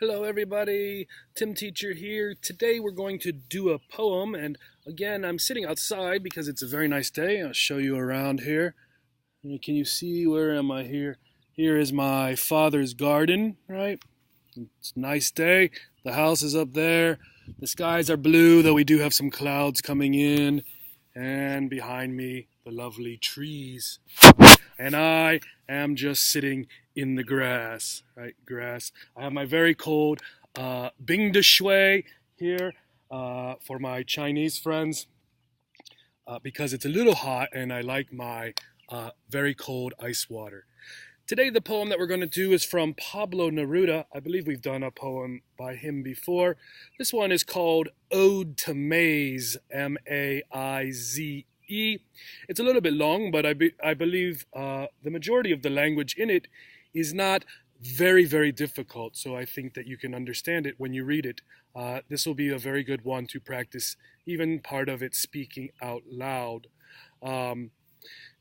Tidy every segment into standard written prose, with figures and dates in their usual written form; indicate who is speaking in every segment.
Speaker 1: Hello everybody, Tim Teacher here. Today we're going to do a poem, and again I'm sitting outside because it's a very nice day. I'll show you around here. Can you see, where am I here? Here is my father's garden, right? It's a nice day. The house is up there. The skies are blue, though we do have some clouds coming in. And behind me, the lovely trees. And I am just sitting in the grass, right? Grass. I have my very cold Bing de Shui here for my Chinese friends because it's a little hot and I like my very cold ice water. Today the poem that we're going to do is from Pablo Neruda. I believe we've done a poem by him before. This one is called Ode to Maize, M-A-I-Z-E. It's a little bit long, but I believe the majority of the language in it is not very, very difficult. So I think that you can understand it when you read it. This will be a very good one to practice, even part of it speaking out loud.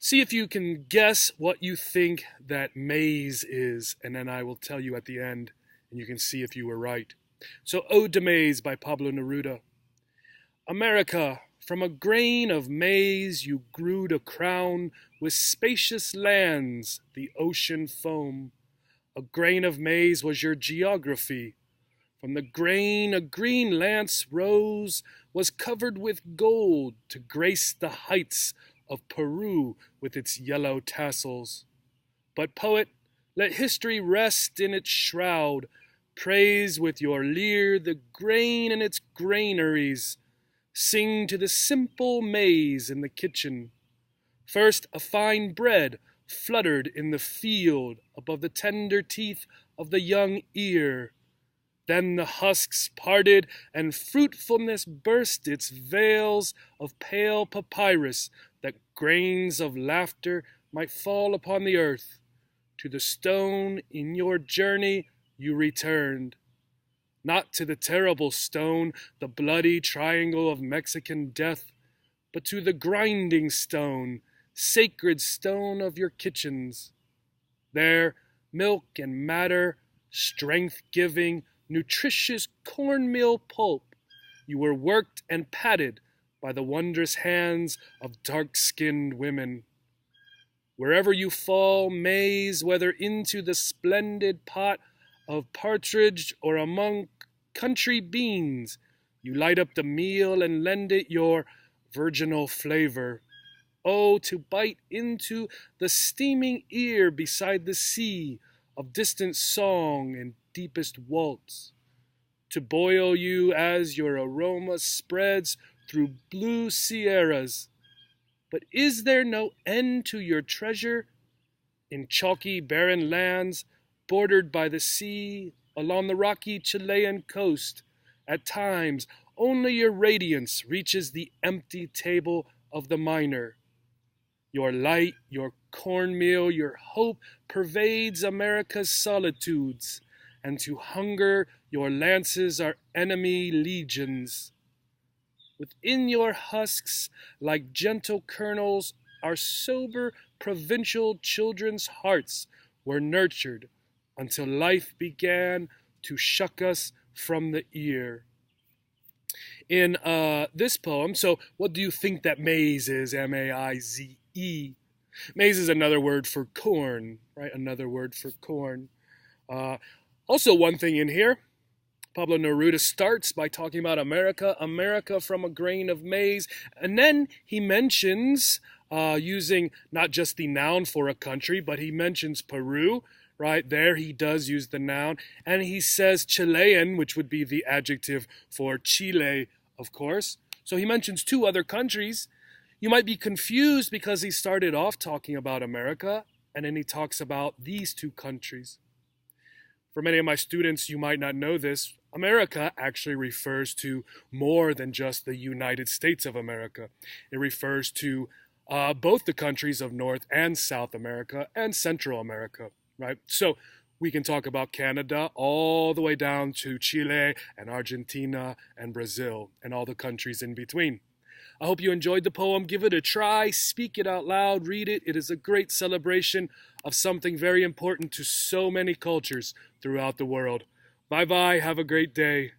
Speaker 1: See if you can guess what you think that maize is, and then I will tell you at the end, and you can see if you were right. So Ode to Maize by Pablo Neruda. America, from a grain of maize you grew a crown with spacious lands, the ocean foam. A grain of maize was your geography. From the grain a green lance rose, was covered with gold to grace the heights of Peru with its yellow tassels. But poet, let history rest in its shroud. Praise with your lyre the grain and its granaries. Sing to the simple maize in the kitchen. First a fine bread fluttered in the field above the tender teeth of the young ear. Then the husks parted and fruitfulness burst its veils of pale papyrus, that grains of laughter might fall upon the earth. To the stone in your journey you returned. Not to the terrible stone, the bloody triangle of Mexican death, but to the grinding stone, sacred stone of your kitchens. There, milk and matter, strength-giving, nutritious cornmeal pulp, you were worked and patted by the wondrous hands of dark-skinned women. Wherever you fall, maize, whether into the splendid pot of partridge or among country beans, you light up the meal and lend it your virginal flavor. Oh, to bite into the steaming ear beside the sea of distant song and deepest waltz. To boil you as your aroma spreads through blue sierras. But is there no end to your treasure? In chalky barren lands, bordered by the sea, along the rocky Chilean coast, at times only your radiance reaches the empty table of the miner. Your light, your cornmeal, your hope pervades America's solitudes, and to hunger your lances are enemy legions. Within your husks, like gentle kernels, our sober provincial children's hearts were nurtured until life began to shuck us from the ear. In this poem, so what do you think that maize is? M-A-I-Z-E. Maize is another word for corn, right? Another word for corn. Also, one thing in here, Pablo Neruda starts by talking about America, America from a grain of maize, and then he mentions, using not just the noun for a country, but he mentions Peru, right? There he does use the noun, and he says Chilean, which would be the adjective for Chile, of course. So he mentions two other countries. You might be confused because he started off talking about America, and then he talks about these two countries. For many of my students, you might not know this, America actually refers to more than just the United States of America. It refers to both the countries of North and South America and Central America, right? So we can talk about Canada all the way down to Chile and Argentina and Brazil and all the countries in between. I hope you enjoyed the poem. Give it a try, speak it out loud, read it. It is a great celebration of something very important to so many cultures throughout the world. Bye-bye. Have a great day.